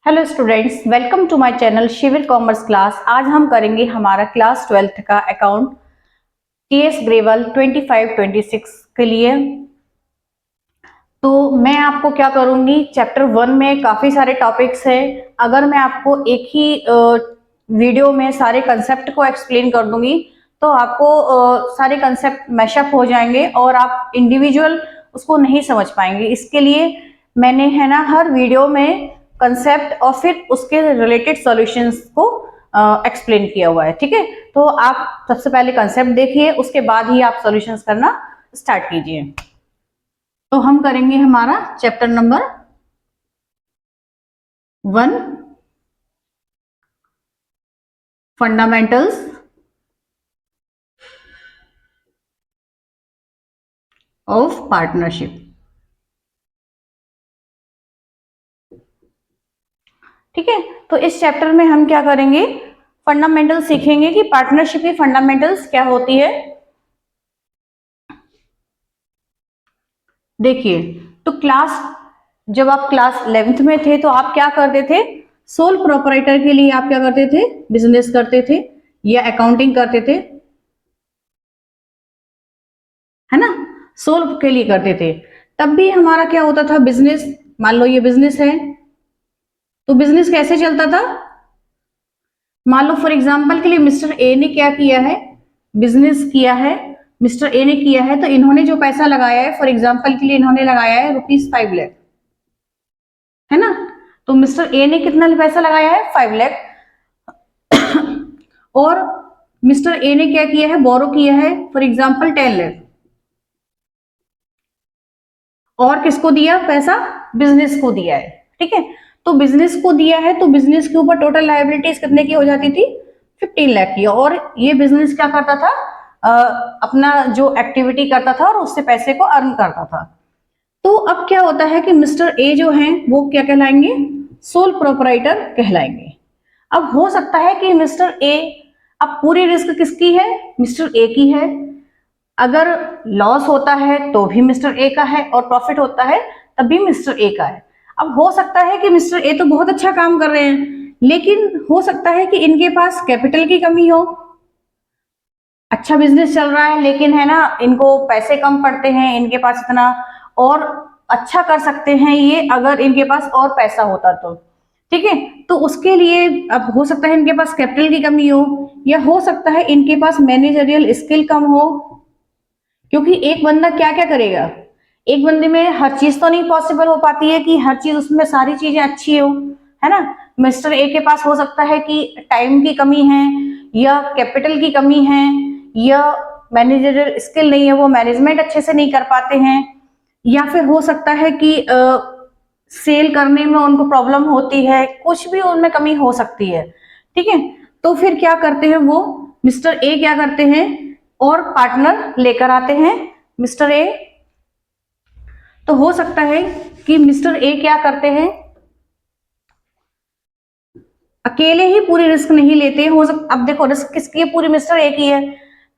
Hello students, welcome to my channel Shivir commerce class. आज हम करेंगे हमारा क्लास 12th का अकाउंट टीएस ग्रेवल 25-26 के लिए। तो मैं आपको क्या करूंगी, चैप्टर 1 में काफी सारे टॉपिक्स हैं। अगर मैं आपको एक ही वीडियो में सारे कंसेप्ट को एक्सप्लेन कर दूंगी तो आपको सारे कंसेप्ट मैशअप हो जाएंगे और आप इंडिविजुअल उसको नहीं समझ पाएंगे। इसके लिए मैंने है ना हर वीडियो में कंसेप्ट और फिर उसके रिलेटेड सॉल्यूशंस को एक्सप्लेन किया हुआ है। ठीक है, तो आप सबसे पहले कंसेप्ट देखिए, उसके बाद ही आप सॉल्यूशंस करना स्टार्ट कीजिए। तो हम करेंगे हमारा chapter number 1, fundamentals of partnership. ठीक है, तो इस चैप्टर में हम क्या करेंगे, फंडामेंटल सीखेंगे कि पार्टनरशिप की फंडामेंटल्स क्या होती है। देखिए, तो जब आप क्लास 11th में थे तो आप क्या करते थे, सोल प्रोपराइटर के लिए आप क्या करते थे, बिजनेस करते थे या अकाउंटिंग करते थे, है ना। सोल के लिए करते थे। तब भी हमारा क्या होता था, बिजनेस। मान लो ये बिजनेस है, तो बिजनेस कैसे चलता था। मान लो फॉर एग्जाम्पल के लिए मिस्टर ए ने क्या किया है, बिजनेस किया है। मिस्टर ए ने किया है तो इन्होंने जो पैसा लगाया है, फॉर एग्जाम्पल के लिए इन्होंने लगाया है ₹5 लाख, है ना। तो मिस्टर ए ने कितना पैसा लगाया है, 5 लाख। और मिस्टर ए ने क्या किया है, बोरो किया है फॉर एग्जाम्पल 10 लाख। और किसको दिया पैसा, बिजनेस को दिया है। ठीक है, तो बिजनेस को दिया है तो बिजनेस के ऊपर टोटल लायबिलिटीज कितने की हो जाती थी, 15 लाख की। और ये बिजनेस क्या करता था, अपना जो एक्टिविटी करता था और उससे पैसे को अर्न करता था। तो अब क्या होता है कि मिस्टर ए जो हैं वो क्या कहलाएंगे, सोल प्रोपराइटर कहलाएंगे। अब हो सकता है कि मिस्टर ए, अब पूरी रिस्क किसकी है, मिस्टर ए की है। अगर लॉस होता है तो भी मिस्टर ए का है और प्रॉफिट होता है तब भी मिस्टर ए का है। अब हो सकता है कि मिस्टर ए तो बहुत अच्छा काम कर रहे हैं, लेकिन हो सकता है कि इनके पास कैपिटल की कमी हो। अच्छा बिजनेस चल रहा है लेकिन है ना, इनको पैसे कम पड़ते हैं, इनके पास इतना और अच्छा कर सकते हैं ये अगर इनके पास और पैसा होता तो। ठीक है, तो उसके लिए अब हो सकता है इनके पास कैपिटल की कमी हो, या हो सकता है इनके पास मैनेजरियल स्किल कम हो। क्योंकि एक बंदा क्या क्या करेगा, एक बंदे में हर चीज तो नहीं पॉसिबल हो पाती है कि हर चीज उसमें सारी चीजें अच्छी हो, है ना। मिस्टर ए के पास हो सकता है कि टाइम की कमी है, या कैपिटल की कमी है, या मैनेजरियल स्किल नहीं है, वो मैनेजमेंट अच्छे से नहीं कर पाते हैं, या फिर हो सकता है कि सेल करने में उनको प्रॉब्लम होती है, कुछ भी उनमें कमी हो सकती है। ठीक है, तो फिर क्या करते हैं वो, मिस्टर ए क्या करते हैं, और पार्टनर लेकर आते हैं मिस्टर ए। तो हो सकता है कि मिस्टर ए क्या करते हैं, अकेले ही पूरी रिस्क नहीं लेते हो अब देखो रिस्क किसकी है, पूरी मिस्टर ए की है।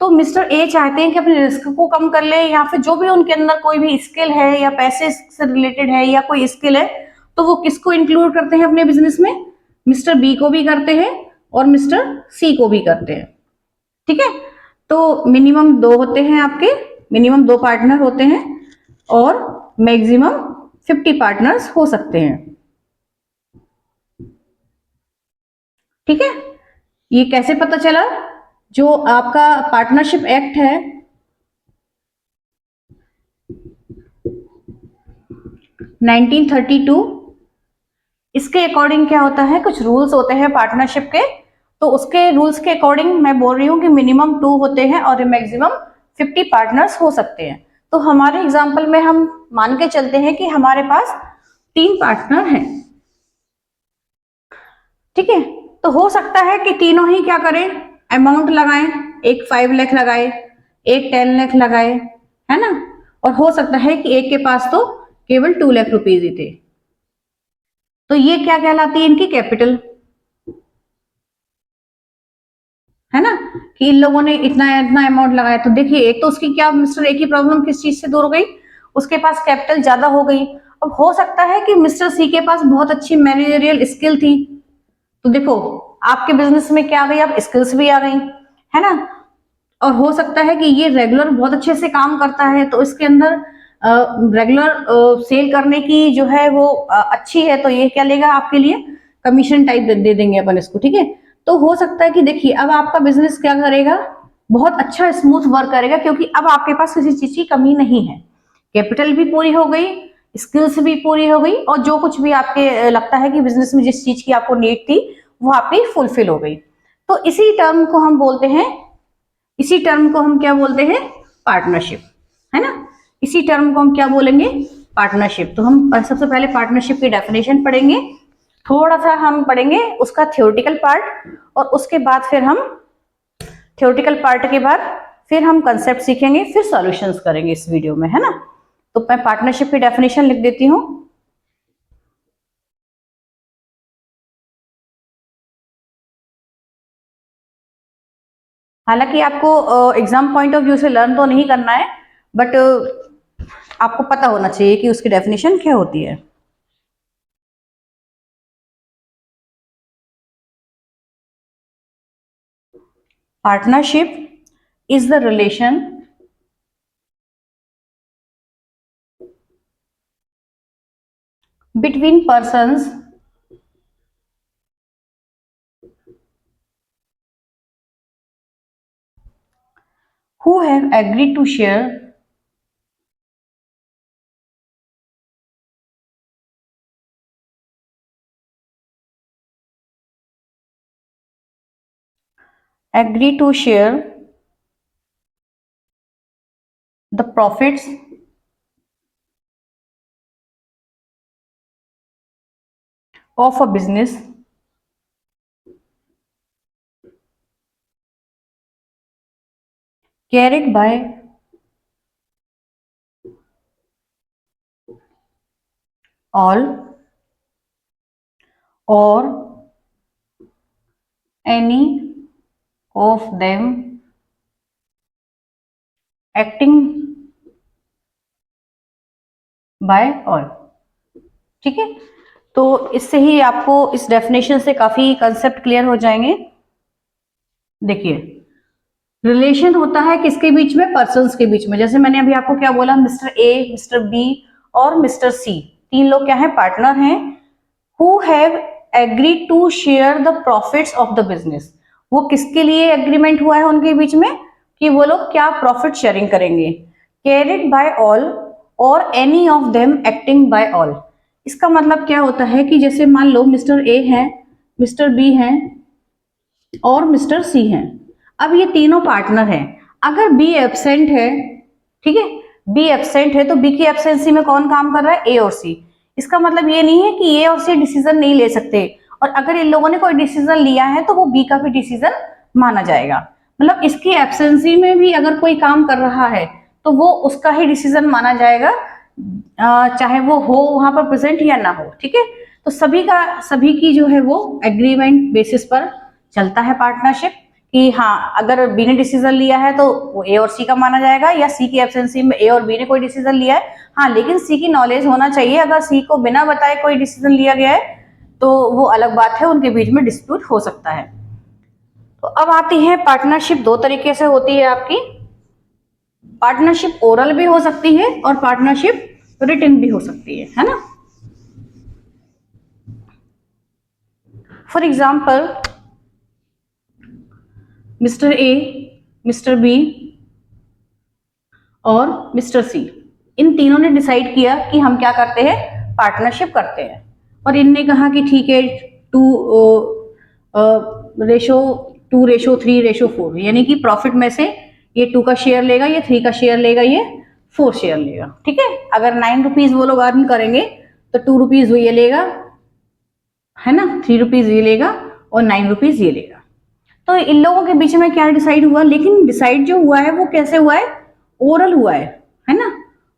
तो मिस्टर ए चाहते हैं कि अपने रिस्क को कम कर ले, या फिर जो भी उनके अंदर कोई भी स्किल है या पैसे से रिलेटेड है या कोई स्किल है, तो वो किसको इंक्लूड करते हैं अपने बिजनेस में, मिस्टर बी को भी करते हैं और मिस्टर सी को भी करते हैं। ठीक है, तो मिनिमम 2 होते हैं आपके, मिनिमम 2 पार्टनर होते हैं और मैक्सिमम 50 पार्टनर्स हो सकते हैं। ठीक है, ये कैसे पता चला, जो आपका पार्टनरशिप एक्ट है 1932, इसके अकॉर्डिंग क्या होता है, कुछ रूल्स होते हैं पार्टनरशिप के। तो उसके रूल्स के अकॉर्डिंग मैं बोल रही हूँ कि मिनिमम 2 होते हैं और मैक्सिमम 50 पार्टनर्स हो सकते हैं। तो हमारे एग्जाम्पल में हम मान के चलते हैं कि हमारे पास 3 पार्टनर हैं। ठीक है, तो हो सकता है कि तीनों ही क्या करें, अमाउंट लगाएं, एक 5 लाख लगाए, एक 10 लाख लगाए, है ना। और हो सकता है कि एक के पास तो केवल 2 लाख रुपीज ही थे। तो ये क्या कहलाती है, इनकी कैपिटल, है ना, कि इन लोगों ने इतना इतना अमाउंट लगाया। तो देखिए, एक तो उसकी क्या, मिस्टर ए की प्रॉब्लम किस चीज से दूर हो गई, उसके पास कैपिटल ज्यादा हो गई। अब हो सकता है कि मिस्टर सी के पास बहुत अच्छी मैनेजरियल स्किल थी, तो देखो आपके बिजनेस में क्या आ गई, अब स्किल्स भी आ गई, है ना। और हो सकता है कि ये रेगुलर बहुत अच्छे से काम करता है, तो इसके अंदर रेगुलर सेल करने की जो है वो अच्छी है, तो ये क्या लेगा आपके लिए, कमीशन टाइप दे देंगे अपन इसको, ठीक है। तो हो सकता है कि देखिए अब आपका बिजनेस क्या करेगा, बहुत अच्छा स्मूथ वर्क करेगा, क्योंकि अब आपके पास किसी चीज की कमी नहीं है, कैपिटल भी पूरी हो गई, स्किल्स भी पूरी हो गई, और जो कुछ भी आपके लगता है कि बिजनेस में जिस चीज की आपको नीड थी वो आपकी फुलफिल हो गई। तो इसी टर्म को हम क्या बोलते हैं, पार्टनरशिप, है ना। इसी टर्म को हम क्या बोलेंगे, पार्टनरशिप। तो हम सबसे पहले पार्टनरशिप की डेफिनेशन पढ़ेंगे, थोड़ा सा हम पढ़ेंगे उसका थ्योरेटिकल पार्ट, और उसके बाद फिर हम थ्योरेटिकल पार्ट के बाद फिर हम कंसेप्ट सीखेंगे, फिर सॉल्यूशंस करेंगे इस वीडियो में, है ना। तो मैं पार्टनरशिप की डेफिनेशन लिख देती हूं। हालांकि आपको एग्जाम पॉइंट ऑफ व्यू से लर्न तो नहीं करना है, बट आपको पता होना चाहिए कि उसकी डेफिनेशन क्या होती है। Partnership is the relation between persons who have agreed to share agree to share the profits of a business carried by all or any of them acting by all। ठीक है, तो इससे ही आपको इस डेफिनेशन से काफी कंसेप्ट क्लियर हो जाएंगे। देखिए, रिलेशन होता है किसके बीच में, पर्सन्स के बीच में। जैसे मैंने अभी आपको क्या बोला, मिस्टर ए, मिस्टर बी और मिस्टर सी, तीन लोग क्या है, पार्टनर हैं, who have agreed to share the profits of the business. वो किसके लिए एग्रीमेंट हुआ है उनके बीच में, कि वो लोग क्या प्रॉफिट शेयरिंग करेंगे। कैरिड बाय ऑल और any of them acting by all. इसका मतलब क्या होता है कि जैसे मान लो मिस्टर ए है, मिस्टर बी है और मिस्टर सी हैं। अब ये तीनों पार्टनर हैं, अगर बी एब्सेंट है, ठीक है, बी एब्सेंट है, तो बी की एब्सेंसी में कौन काम कर रहा है, ए और सी। इसका मतलब ये नहीं है कि ए और सी डिसीजन नहीं ले सकते, और अगर इन लोगों ने कोई डिसीजन लिया है तो वो बी का भी डिसीजन माना जाएगा। मतलब इसकी एब्सेंसी में भी अगर कोई काम कर रहा है तो वो उसका ही डिसीजन माना जाएगा, चाहे वो हो वहां पर प्रेजेंट या ना हो, ठीक है। तो सभी की जो है वो एग्रीमेंट बेसिस पर चलता है पार्टनरशिप, कि हाँ अगर बी ने डिसीजन लिया है तो वो ए और सी का माना जाएगा, या सी की एब्सेंसी में ए और बी ने कोई डिसीजन लिया है, हाँ लेकिन सी की नॉलेज होना चाहिए। अगर सी को बिना बताए कोई डिसीजन लिया गया है तो वो अलग बात है, उनके बीच में डिस्प्यूट हो सकता है। तो अब आती है पार्टनरशिप, दो तरीके से होती है आपकी। पार्टनरशिप ओरल भी हो सकती है और पार्टनरशिप रिटन भी हो सकती है ना। For example, mister A, mister B और मिस्टर सी, इन तीनों ने डिसाइड किया कि हम क्या करते हैं, पार्टनरशिप करते हैं। और इनने कहा कि ठीक है, 2:3:4, यानी कि प्रॉफिट में से ये 2 का शेयर लेगा, ये 3 का शेयर लेगा, ये 4 शेयर लेगा, ठीक है। अगर 9 रुपीज वो लोग अर्न करेंगे तो 2 रुपीज ये लेगा, है ना, 3 रुपीज ये लेगा और 9 रुपीज ये लेगा। तो इन लोगों के बीच में क्या डिसाइड हुआ, लेकिन डिसाइड जो हुआ है वो कैसे हुआ है, ओरल हुआ है ना,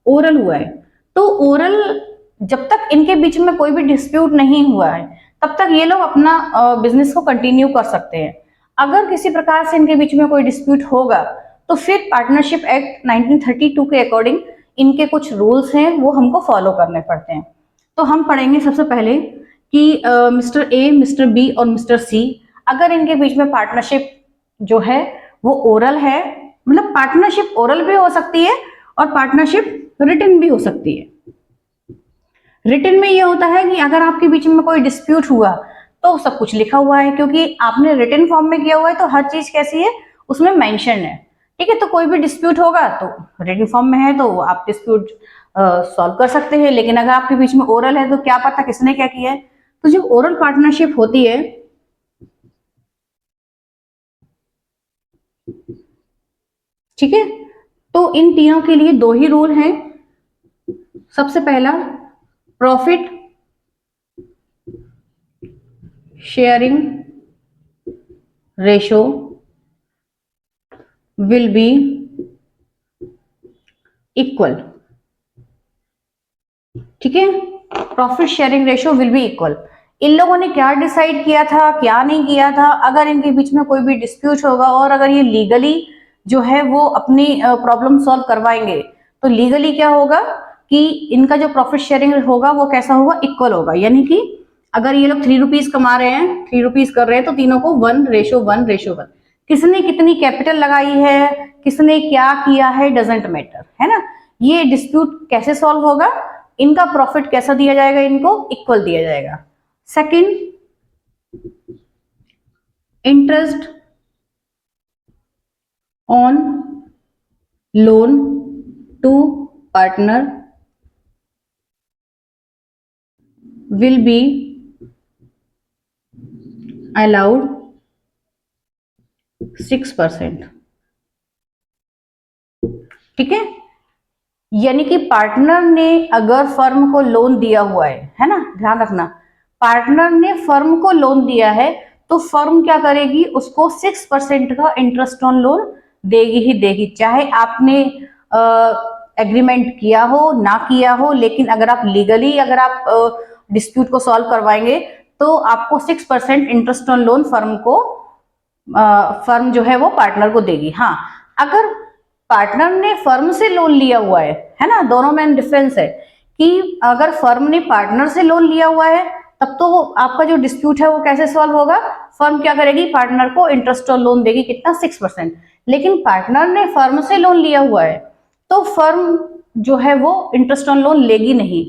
ओरल हुआ है। तो ओरल, जब तक इनके बीच में कोई भी डिस्प्यूट नहीं हुआ है तब तक ये लोग अपना बिजनेस को कंटिन्यू कर सकते हैं। अगर किसी प्रकार से इनके बीच में कोई डिस्प्यूट होगा तो फिर पार्टनरशिप एक्ट 1932 के अकॉर्डिंग इनके कुछ रूल्स हैं वो हमको फॉलो करने पड़ते हैं। तो हम पढ़ेंगे सबसे पहले कि मिस्टर ए, मिस्टर बी और मिस्टर सी, अगर इनके बीच में पार्टनरशिप जो है वो ओरल है, मतलब पार्टनरशिप ओरल भी हो सकती है और पार्टनरशिप रिटन भी हो सकती है। रिटन में ये होता है कि अगर आपके बीच में कोई डिस्प्यूट हुआ तो सब कुछ लिखा हुआ है, क्योंकि आपने रिटन फॉर्म में किया हुआ है तो हर चीज कैसी है उसमें मेंशन है। ठीक है, तो कोई भी डिस्प्यूट होगा तो रिटन फॉर्म में है तो आप डिस्प्यूट सॉल्व कर सकते हैं। लेकिन अगर आपके बीच में ओरल है तो क्या पता किसने क्या किया है। तो जब ओरल पार्टनरशिप होती है, ठीक है, तो इन तीनों के लिए दो ही रूल हैं। सबसे पहला, profit sharing ratio will be equal. ठीक है, profit sharing ratio will be equal. इन लोगों ने क्या डिसाइड किया था, क्या नहीं किया था, अगर इनके बीच में कोई भी डिस्प्यूट होगा और अगर ये लीगली जो है वो अपनी प्रॉब्लम सॉल्व करवाएंगे तो लीगली क्या होगा कि इनका जो प्रॉफिट शेयरिंग होगा वो कैसा होगा, इक्वल होगा। यानी कि अगर ये लोग 3 रुपीज कमा रहे हैं, 3 रुपीज कर रहे हैं, तो तीनों को 1:1:1। किसने कितनी कैपिटल लगाई है, किसने क्या किया है, डजेंट मैटर, है ना। ये डिस्प्यूट कैसे सॉल्व होगा, इनका प्रॉफिट कैसा दिया जाएगा, इनको इक्वल दिया जाएगा। Second, interest on loan to partner will be allowed 6%। ठीक है, यानी कि पार्टनर ने अगर फर्म को लोन दिया हुआ है ना, ध्यान रखना, पार्टनर ने फर्म को लोन दिया है तो फर्म क्या करेगी, उसको 6% का इंटरेस्ट ऑन लोन देगी ही देगी, चाहे आपने एग्रीमेंट किया हो ना किया हो। लेकिन अगर आप लीगली अगर आप डिस्प्यूट को सॉल्व करवाएंगे तो आपको 6% इंटरेस्ट ऑन लोन फर्म को फर्म जो है वो पार्टनर को देगी। हाँ, अगर पार्टनर ने फर्म से लोन लिया हुआ है ना, दोनों में डिफरेंस है कि अगर फर्म ने पार्टनर से लोन लिया हुआ है तब तो आपका जो डिस्प्यूट है वो कैसे सॉल्व होगा, फर्म क्या करेगी, पार्टनर को इंटरेस्ट ऑन लोन देगी, कितना, 6%। लेकिन पार्टनर ने फर्म से लोन लिया हुआ है तो फर्म जो है वो इंटरेस्ट ऑन लोन लेगी नहीं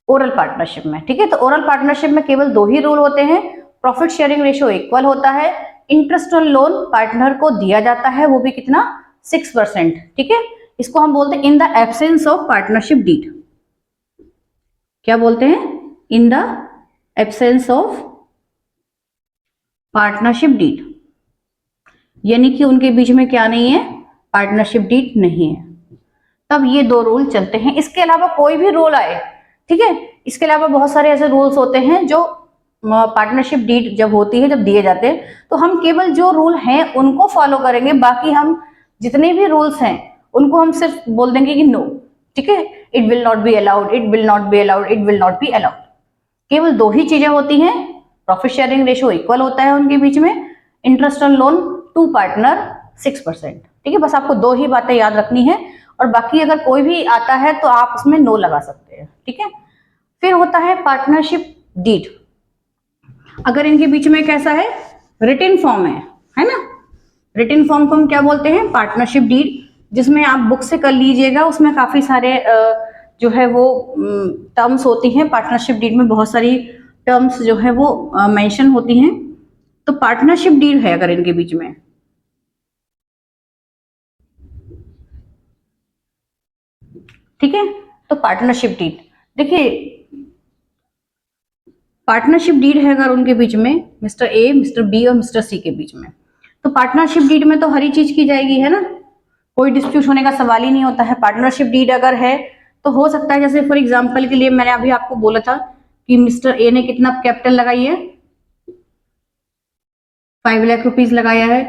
ओरल पार्टनरशिप में। ठीक है, तो ओरल पार्टनरशिप में केवल दो ही रूल होते हैं, प्रॉफिट शेयरिंग रेशियो इक्वल होता है, इंटरेस्ट ऑन लोन पार्टनर को दिया जाता है, वो भी कितना, 6%। ठीक है, इसको हम बोलते हैं in the absence of partnership deed. क्या बोलते हैं, in the absence of partnership deed, यानी कि उनके बीच में क्या नहीं है, पार्टनरशिप डीड नहीं है, तब ये दो रूल चलते हैं। इसके अलावा कोई भी रूल आए, ठीक है, इसके अलावा बहुत सारे ऐसे रूल्स होते हैं जो पार्टनरशिप डीड जब होती है, जब दिए जाते हैं, तो हम केवल जो रूल हैं उनको फॉलो करेंगे, बाकी हम जितने भी रूल्स हैं उनको हम सिर्फ बोल देंगे कि नो। ठीक है, it will not be allowed, it will not be allowed, it will not be allowed. केवल दो ही चीजें होती हैं, प्रॉफिट शेयरिंग रेशियो इक्वल होता है उनके बीच में, interest on loan to partner 6%। ठीक है, बस आपको दो ही बातें याद रखनी है, और बाकी अगर कोई भी आता है तो आप उसमें नो लगा सकते हैं। ठीक है, फिर होता है पार्टनरशिप डीड। अगर इनके बीच में कैसा है, रिटन फॉर्म है ना, रिटन फॉर्म को हम क्या बोलते हैं, पार्टनरशिप डीड, जिसमें आप बुक से कर लीजिएगा, उसमें काफी सारे जो है वो टर्म्स होती हैं। पार्टनरशिप डीड में बहुत सारी टर्म्स जो है वो मेंशन होती हैं। तो पार्टनरशिप डीड है अगर इनके बीच में, ठीक है, तो पार्टनरशिप डीड, देखिए पार्टनरशिप डीड है अगर उनके बीच में, मिस्टर ए, मिस्टर बी और मिस्टर सी के बीच में, तो पार्टनरशिप डीड में तो हर ही चीज की जाएगी, है ना, कोई डिस्प्यूट होने का सवाल ही नहीं होता है। पार्टनरशिप डीड अगर है तो हो सकता है, जैसे फॉर एग्जांपल के लिए मैंने अभी आपको बोला था कि मिस्टर ए ने कितना कैपिटल लगाई है, 5 लाख रुपीज लगाया है,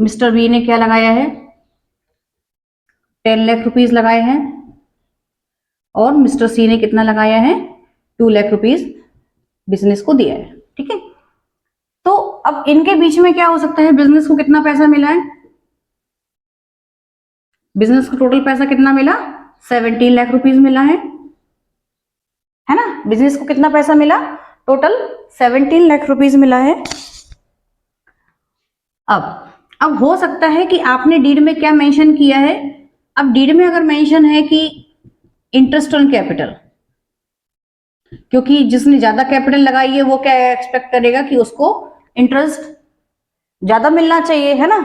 मिस्टर बी ने क्या लगाया है, 10 लाख रुपीज लगाए हैं, और मिस्टर सी ने कितना लगाया है, 2 लाख रुपीज बिजनेस को दिया है। ठीक है, तो अब इनके बीच में क्या हो सकता है, बिजनेस को कितना पैसा मिला है, बिजनेस को टोटल पैसा कितना मिला, 17 लाख रुपीज मिला है ना। बिजनेस को कितना पैसा मिला, टोटल 17 लाख रुपीज मिला है। अब हो सकता है कि आपने डीड में क्या मेंशन किया है, अब डीड में अगर मेंशन है कि इंटरेस्ट ऑन कैपिटल, क्योंकि जिसने ज्यादा कैपिटल लगाई है वो क्या एक्सपेक्ट करेगा कि उसको इंटरेस्ट ज्यादा मिलना चाहिए, है ना।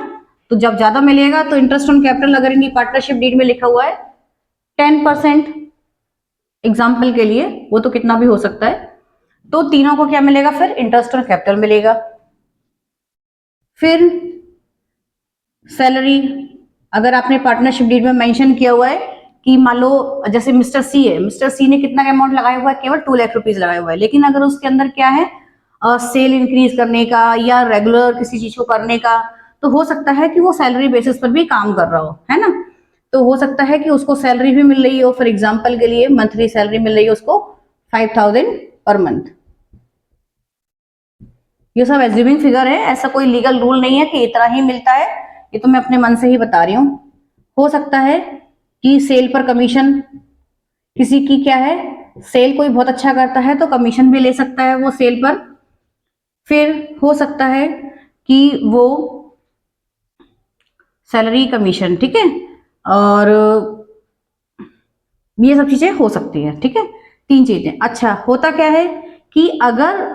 तो जब ज्यादा मिलेगा तो इंटरेस्ट ऑन कैपिटल अगर इनकी पार्टनरशिप डीड में लिखा हुआ है 10%, एग्जाम्पल के लिए, वो तो कितना भी हो सकता है, तो तीनों को क्या मिलेगा फिर, इंटरेस्ट ऑन कैपिटल मिलेगा। फिर सैलरी, अगर आपने पार्टनरशिप डीड में मेंशन किया हुआ है कि मान लो जैसे मिस्टर सी है, मिस्टर सी ने कितना अमाउंट लगाया हुआ है, केवल 2 लाख रुपीज लगाया हुआ है, लेकिन अगर उसके अंदर क्या है, सेल इंक्रीज करने का या रेगुलर किसी चीज को करने का, तो हो सकता है कि वो सैलरी बेसिस पर भी काम कर रहा हो, है ना। तो हो सकता है कि उसको सैलरी भी मिल रही हो, फॉर एग्जाम्पल के लिए मंथली सैलरी मिल रही है उसको 5,000 पर मंथ। ये सब एज्यूमिंग फिगर है, ऐसा कोई लीगल रूल नहीं है कि इतना ही मिलता है, ये तो मैं अपने मन से ही बता रही हूँ। हो सकता है कि सेल पर कमीशन, किसी की क्या है, सेल कोई बहुत अच्छा करता है तो कमीशन भी ले सकता है वो सेल पर। फिर हो सकता है कि वो सैलरी कमीशन, ठीक है, और ये सब चीजें हो सकती हैं, ठीक है, 3 चीजें। अच्छा, होता क्या है कि अगर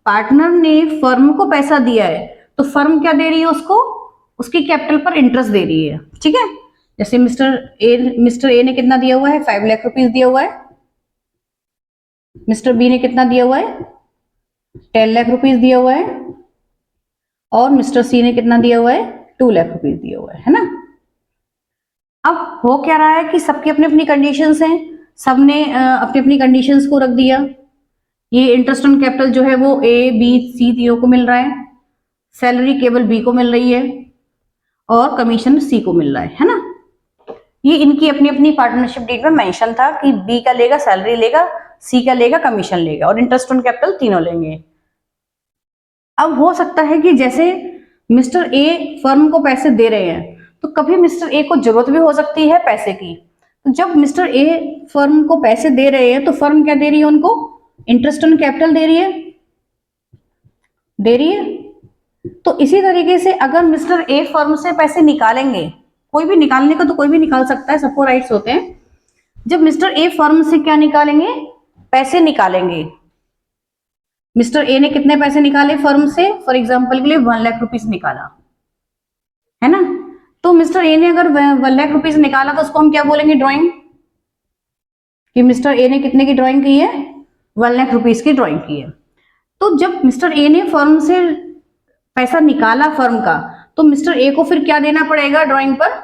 पार्टनर ने फर्म को पैसा दिया है तो फर्म क्या दे रही है उसको, उसकी कैपिटल पर इंटरेस्ट दे रही है, ठीक है। जैसे मिस्टर ए ने कितना दिया हुआ है, 5 लाख रुपीज दिया हुआ है। मिस्टर बी ने कितना दिया हुआ है, 10 लाख रुपीज दिया हुआ है। और मिस्टर सी ने कितना दिया हुआ है, 2 लाख रुपीज दिया हुआ है ना। अब हो क्या रहा है कि सबकी अपनी अपनी कंडीशंस हैं, सबने अपनी अपनी कंडीशंस को रख दिया। ये इंटरेस्ट ऑन कैपिटल जो है वो ए बी सी तीनों को मिल रहा है, सैलरी केवल बी को मिल रही है, और कमीशन सी को मिल रहा है ना। ये इनकी अपनी अपनी पार्टनरशिप डीड में मेंशन था कि बी का लेगा सैलरी लेगा, सी का लेगा कमीशन लेगा, और इंटरेस्ट ऑन कैपिटल तीनों लेंगे। अब हो सकता है कि जैसे मिस्टर ए फर्म को पैसे दे रहे हैं, तो कभी मिस्टर ए को जरूरत भी हो सकती है पैसे की। तो जब मिस्टर ए फर्म को पैसे दे रहे हैं तो फर्म क्या दे रही है उनको, इंटरेस्ट ऑन कैपिटल दे रही है। तो इसी तरीके से अगर मिस्टर ए फर्म से पैसे निकालेंगे, कोई भी निकालने का तो कोई भी निकाल सकता है, सबको राइट्स होते हैं। जब मिस्टर ए फर्म से क्या निकालेंगे, पैसे निकालेंगे, मिस्टर ए ने कितने पैसे निकाले फर्म से, फॉर एग्जाम्पल के लिए 1 लाख रुपीज निकाला, है ना। तो मिस्टर ए ने अगर 1 लाख रुपीज निकाला तो उसको हम क्या बोलेंगे, ड्रॉइंग, कि मिस्टर ए ने कितने की ड्रॉइंग की है, 1 लाख रुपीज की ड्रॉइंग की है। तो जब मिस्टर ए ने फर्म से पैसा निकाला फर्म का, तो मिस्टर ए को फिर क्या देना पड़ेगा ड्रॉइंग पर,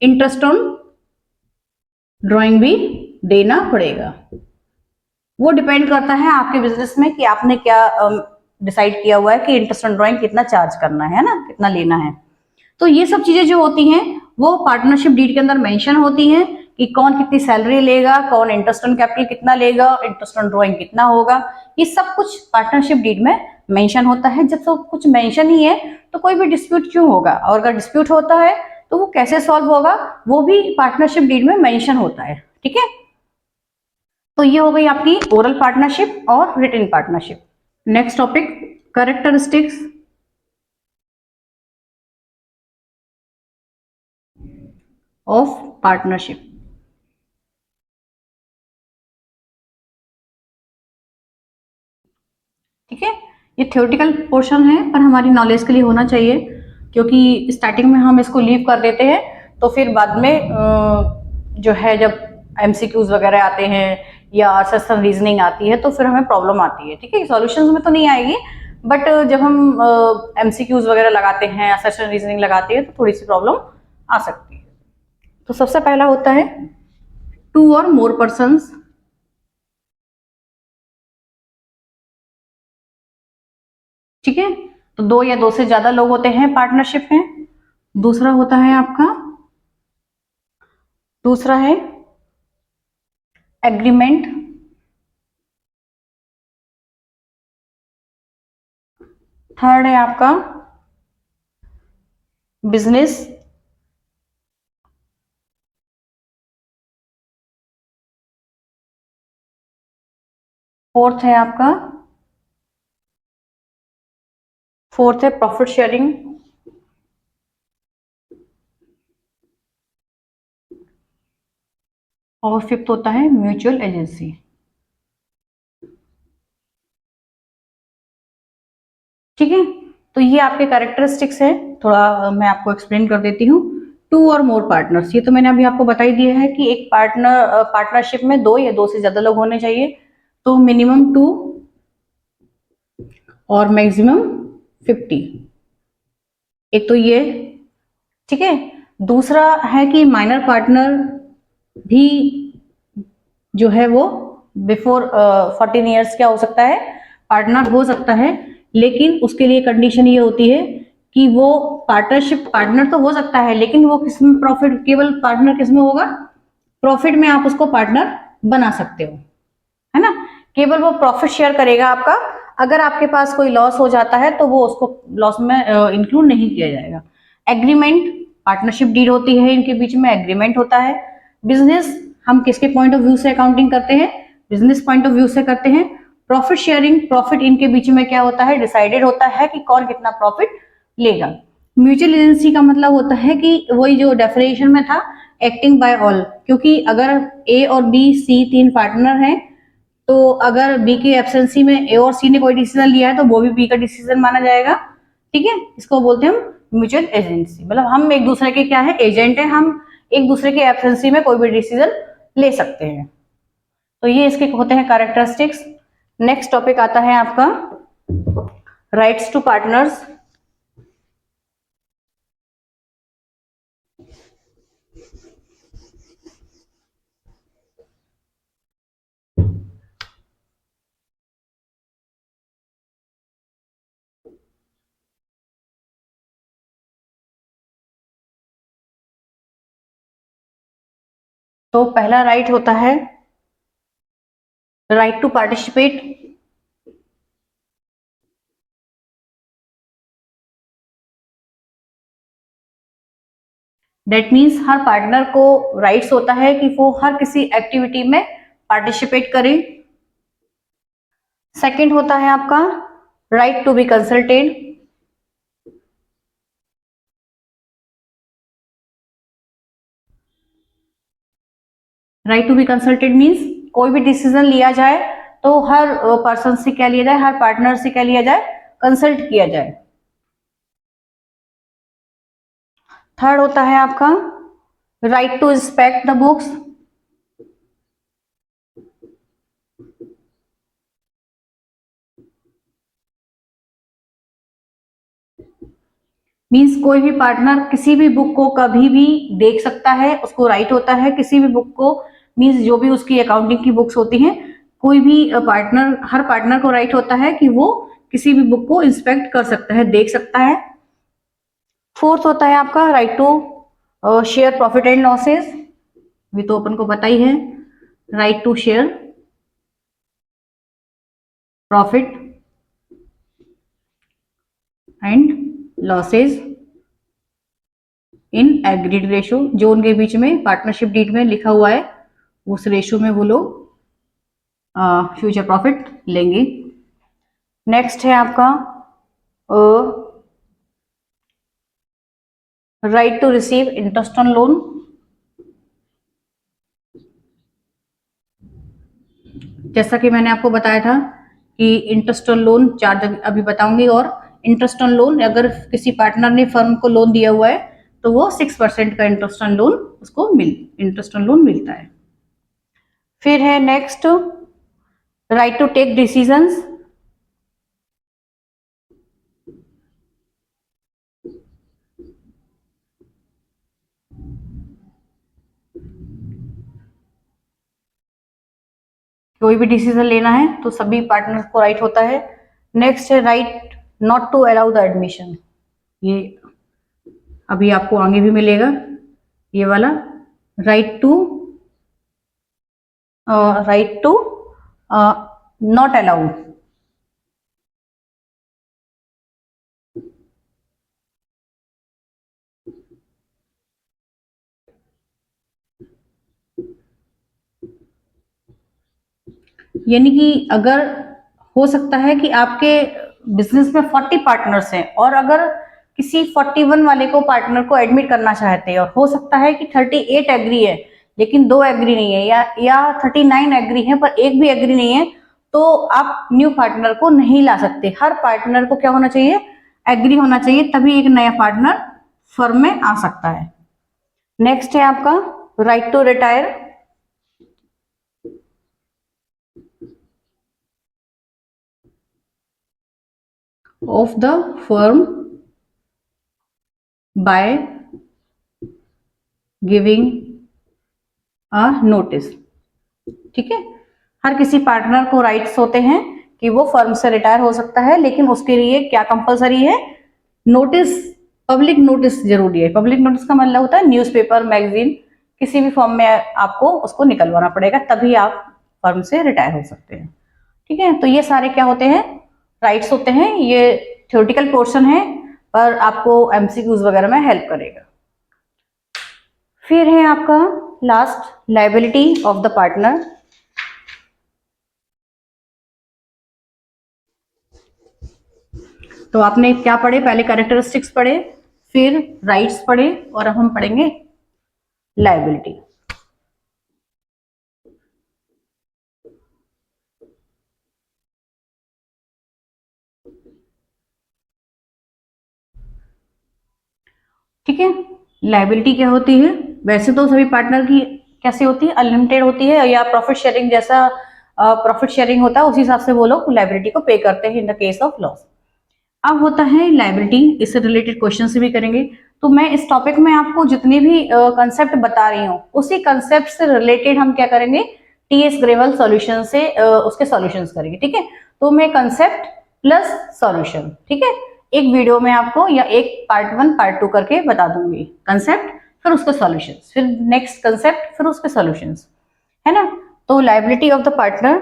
इंटरेस्ट ऑन ड्रॉइंग भी देना पड़ेगा। वो डिपेंड करता है आपके बिजनेस में कि आपने क्या डिसाइड किया हुआ है कि इंटरेस्ट ऑन ड्रॉइंग कितना चार्ज करना है ना, कितना लेना है। तो ये सब चीजें जो होती हैं वो पार्टनरशिप डीड के अंदर मेंशन होती हैं कि कौन कितनी सैलरी लेगा, कौन इंटरेस्ट ऑन कैपिटल कितना लेगा, इंटरेस्ट ऑन ड्रॉइंग कितना होगा, ये सब कुछ पार्टनरशिप डीड में मेंशन होता है। जब सब कुछ मेंशन ही है तो कोई भी डिस्प्यूट क्यों होगा, और अगर डिस्प्यूट होता है तो वो कैसे सॉल्व होगा, वो भी पार्टनरशिप डीड में मेंशन होता है, ठीक है। तो ये हो गई आपकी ओरल पार्टनरशिप और written partnership. Next topic, characteristics of partnership. ठीक है, ये थ्योरेटिकल पोर्शन है पर हमारी नॉलेज के लिए होना चाहिए, क्योंकि स्टार्टिंग में हम इसको लीव कर देते हैं तो फिर बाद में जो है जब एमसीक्यूज वगैरह आते हैं या असर्शन रीजनिंग आती है तो फिर हमें प्रॉब्लम आती है। ठीक है, सॉल्यूशंस में तो नहीं आएगी, बट जब हम एमसीक्यूज वगैरह लगाते हैं, असर्शन रीजनिंग लगाते हैं तो थोड़ी सी प्रॉब्लम आ सकती है। तो सबसे पहला होता है 2 और मोर पर्सन्स। ठीक है, तो 2 या 2 से ज्यादा लोग होते हैं पार्टनरशिप में। दूसरा होता है आपका, दूसरा है एग्रीमेंट। थर्ड है आपका बिजनेस फोर्थ है आपका, फोर्थ है प्रॉफिट शेयरिंग। और फिफ्थ होता है म्यूचुअल एजेंसी। ठीक है, तो ये आपके कैरेक्टरिस्टिक्स है। थोड़ा मैं आपको एक्सप्लेन कर देती हूँ। टू और मोर पार्टनर्स, ये तो मैंने अभी आपको बता ही दिया है कि एक पार्टनरशिप में दो या दो से ज्यादा लोग होने चाहिए। तो मिनिमम टू और मैक्सिमम 50। एक तो ये, ठीक है। दूसरा है कि माइनर पार्टनर भी जो है वो बिफोर 14 ईयर्स क्या हो सकता है, पार्टनर हो सकता है। लेकिन उसके लिए कंडीशन ये होती है कि वो पार्टनरशिप पार्टनर तो हो सकता है, लेकिन वो किसमें प्रॉफिट, केवल पार्टनर किसमें होगा, प्रॉफिट में आप उसको पार्टनर बना सकते हो, है ना। केवल वो प्रॉफिट शेयर करेगा आपका। अगर आपके पास कोई लॉस हो जाता है तो वो उसको लॉस में इंक्लूड नहीं किया जाएगा। एग्रीमेंट, पार्टनरशिप डील होती है, इनके बीच में एग्रीमेंट होता है। बिजनेस, हम किसके पॉइंट ऑफ व्यू से अकाउंटिंग करते हैं, बिजनेस पॉइंट ऑफ व्यू से करते हैं। प्रॉफिट शेयरिंग, प्रॉफिट इनके बीच में क्या होता है, डिसाइडेड होता है कि कौन कितना प्रॉफिट लेगा। म्यूचुअल एजेंसी का मतलब होता है कि वही जो डेफिनेशन में था, एक्टिंग बाय ऑल। क्योंकि अगर ए और बी सी तीन पार्टनर हैं, तो अगर बी की एब्सेंसी में ए और सी ने कोई डिसीजन लिया है तो वो भी बी का डिसीजन माना जाएगा। ठीक है, इसको बोलते हैं हम म्यूचुअल एजेंसी। मतलब हम एक दूसरे के क्या है, एजेंट है, हम एक दूसरे के एब्सेंसी में कोई भी डिसीजन ले सकते हैं। तो ये इसके होते हैं कैरेक्टरिस्टिक्स। नेक्स्ट टॉपिक आता है आपका राइट्स टू पार्टनर्स। तो पहला राइट होता है right to participate. That means हर पार्टनर को राइट्स होता है कि वो हर किसी एक्टिविटी में पार्टिसिपेट करे। सेकंड होता है आपका right to be consulted. Right to be consulted means कोई भी डिसीजन लिया जाए तो हर पर्सन से क्या लिया जाए, हर पार्टनर से क्या लिया जाए, कंसल्ट किया जाए। थर्ड होता है आपका right to inspect the books. Means कोई भी पार्टनर किसी भी बुक को कभी भी देख सकता है, उसको राइट होता है किसी भी बुक को। मीन्स जो भी उसकी अकाउंटिंग की बुक्स होती हैं, कोई भी पार्टनर, हर पार्टनर को राइट होता है कि वो किसी भी बुक को इंस्पेक्ट कर सकता है, देख सकता है। फोर्थ होता है आपका right to share profit and losses. भी तो अपन को पता ही है, right to share profit and losses in agreed ratio. जो उनके बीच में पार्टनरशिप डीड में लिखा हुआ है, उस रेशो में वो लोग फ्यूचर प्रॉफिट लेंगे। नेक्स्ट है आपका right to receive interest on loan. जैसा कि मैंने आपको बताया था कि इंटरेस्ट ऑन लोन चार जगह अभी बताऊंगी। और इंटरेस्ट ऑन लोन, अगर किसी पार्टनर ने फर्म को लोन दिया हुआ है तो वो 6% का इंटरेस्ट ऑन लोन उसको इंटरेस्ट ऑन लोन मिलता है। फिर है next right to take decisions. कोई भी डिसीजन लेना है तो सभी पार्टनर्स को राइट होता है। नेक्स्ट है right not to allow the admission. ये अभी आपको आगे भी मिलेगा, ये वाला right to right to not allow. यानी कि अगर हो सकता है कि आपके बिजनेस में 40 पार्टनर्स हैं और अगर किसी 41 वाले को पार्टनर को एडमिट करना चाहते हैं और हो सकता है कि 38 एग्री है लेकिन 2 एग्री नहीं है, या 39 एग्री है पर एक भी एग्री नहीं है, तो आप न्यू पार्टनर को नहीं ला सकते। हर पार्टनर को क्या होना चाहिए, एग्री होना चाहिए, तभी एक नया पार्टनर फर्म में आ सकता है। नेक्स्ट है आपका right to retire. Of the firm by giving a notice. ठीक है, हर किसी पार्टनर को राइट्स होते हैं कि वो फर्म से रिटायर हो सकता है, लेकिन उसके लिए क्या कंपलसरी है, नोटिस, पब्लिक नोटिस जरूरी है। पब्लिक नोटिस का मतलब होता है न्यूज़पेपर, मैगजीन, किसी भी फॉर्म में आपको उसको निकलवाना पड़ेगा, तभी आप फर्म से रिटायर हो सकते हैं। ठीक है, तो ये सारे क्या होते हैं, राइट्स होते हैं। ये थ्योरेटिकल पोर्शन है पर आपको एमसीक्यूज वगैरह में हेल्प करेगा। फिर है आपका last liability of the partner. तो आपने क्या पढ़े, पहले कैरेक्टरिस्टिक्स पढ़े, फिर राइट्स पढ़े और अब हम पढ़ेंगे लायबिलिटी। ठीक है, लायबिलिटी क्या होती है, वैसे तो सभी पार्टनर की कैसे होती है, अनलिमिटेड होती है या प्रॉफिट शेयरिंग जैसा प्रॉफिट शेयरिंग होता है उसी हिसाब से वो लोग लायबिलिटी को पे करते हैं in the case of loss. अब होता है लायबिलिटी, इससे रिलेटेड क्वेश्चन से भी करेंगे। तो मैं इस टॉपिक में आपको जितने भी कंसेप्ट बता रही हूँ उसी कंसेप्ट से रिलेटेड हम क्या करेंगे, टीएस ग्रेवल सॉल्यूशन से उसके सॉल्यूशंस करेंगे। ठीक है, तो मैं कंसेप्ट प्लस सॉल्यूशन, ठीक है, एक वीडियो में आपको या एक पार्ट 1 पार्ट 2 करके बता दूंगी। कंसेप्ट फिर उसके सॉल्यूशंस, फिर नेक्स्ट कंसेप्ट फिर उसके सॉल्यूशंस, है ना। तो लायबिलिटी ऑफ द पार्टनर,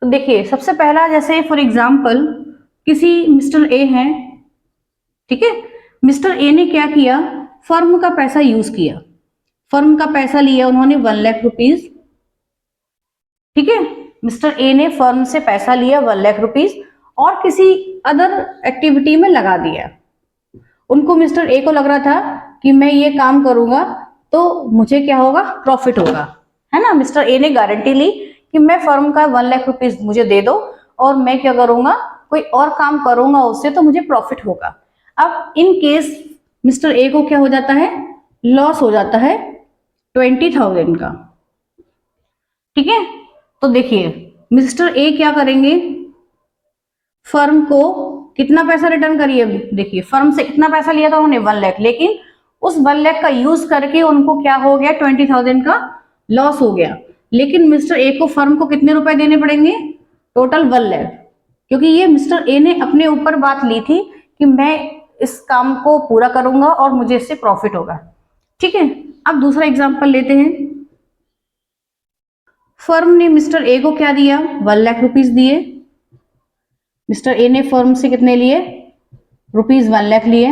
तो देखिए सबसे पहला, जैसे फॉर एग्जाम्पल किसी मिस्टर ए हैं, ठीक है, मिस्टर ए ने क्या किया, फर्म का पैसा यूज किया, फर्म का पैसा लिया उन्होंने 1,00,000 रुपीज। ठीक है, मिस्टर ए ने फर्म से पैसा लिया 1,00,000 रुपीज और किसी अदर एक्टिविटी में लगा दिया। उनको, मिस्टर ए को लग रहा था कि मैं ये काम करूंगा तो मुझे क्या होगा, प्रॉफिट होगा, है ना। मिस्टर ए ने गारंटी ली कि मैं फर्म का 1,00,000 रुपीज मुझे दे दो और मैं क्या करूंगा, कोई और काम करूंगा उससे तो मुझे प्रॉफिट होगा। अब इन केस मिस्टर ए को क्या हो जाता है, लॉस हो जाता है 20,000 का। ठीक है, तो देखिए मिस्टर ए क्या करेंगे, फर्म को कितना पैसा रिटर्न करिए, देखिए फर्म से कितना पैसा लिया था उन्होंने 1,00,000, लेकिन उस 1,00,000 का यूज करके उनको क्या हो गया, 20,000 का लॉस हो गया। लेकिन मिस्टर ए को फर्म को कितने रुपए देने पड़ेंगे, टोटल 1,00,000, क्योंकि ये मिस्टर ए ने अपने ऊपर बात ली थी कि मैं इस काम को पूरा करूंगा और मुझे इससे प्रॉफिट होगा। ठीक है, अब दूसरा एग्जांपल लेते हैं। फर्म ने मिस्टर ए को क्या दिया, 1,00,000 रुपीज दिए। मिस्टर ए ने फर्म से कितने लिए, रुपीज 1,00,000 लिए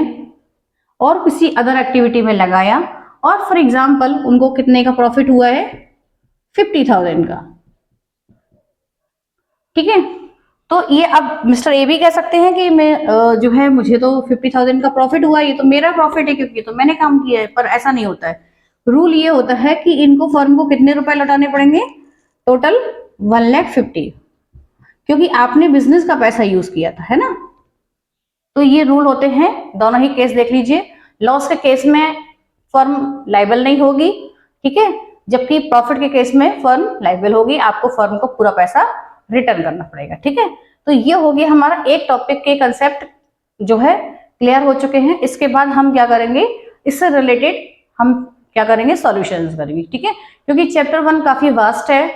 और किसी अदर एक्टिविटी में लगाया और फॉर एग्जाम्पल उनको कितने का प्रॉफिट हुआ है, 50,000 का। ठीक है, तो ये अब मिस्टर ए भी कह सकते हैं कि मैं जो है मुझे तो 50,000 का प्रॉफिट हुआ, ये तो मेरा प्रॉफिट है क्योंकि तो मैंने काम किया है, पर ऐसा नहीं होता है। रूल ये होता है कि इनको फर्म को कितने रुपए लौटाने पड़ेंगे, टोटल 1,50,000, क्योंकि आपने बिजनेस का पैसा यूज किया था, है ना। तो ये रूल होते हैं, दोनों ही केस देख लीजिए। लॉस के केस में फर्म लाइबल नहीं होगी, ठीक है, जबकि प्रॉफिट के केस में फर्म लाइबल होगी, आपको फर्म को पूरा पैसा रिटर्न करना पड़ेगा। ठीक है, तो ये हो गया हमारा एक टॉपिक के कंसेप्ट जो है क्लियर हो चुके हैं। इसके बाद हम क्या करेंगे, इससे रिलेटेड हम क्या करेंगे, सॉल्यूशंस करेंगे। ठीक है, क्योंकि चैप्टर 1 काफी वास्ट है,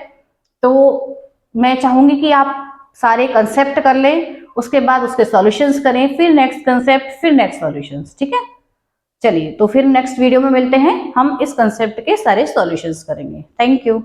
तो मैं चाहूंगी कि आप सारे कंसेप्ट कर लें, उसके बाद उसके सॉल्यूशंस करें, फिर नेक्स्ट कंसेप्ट, फिर नेक्स्ट सॉल्यूशंस। ठीक है, चलिए तो फिर नेक्स्ट वीडियो में मिलते हैं, हम इस कंसेप्ट के सारे सॉल्यूशंस करेंगे। Thank you.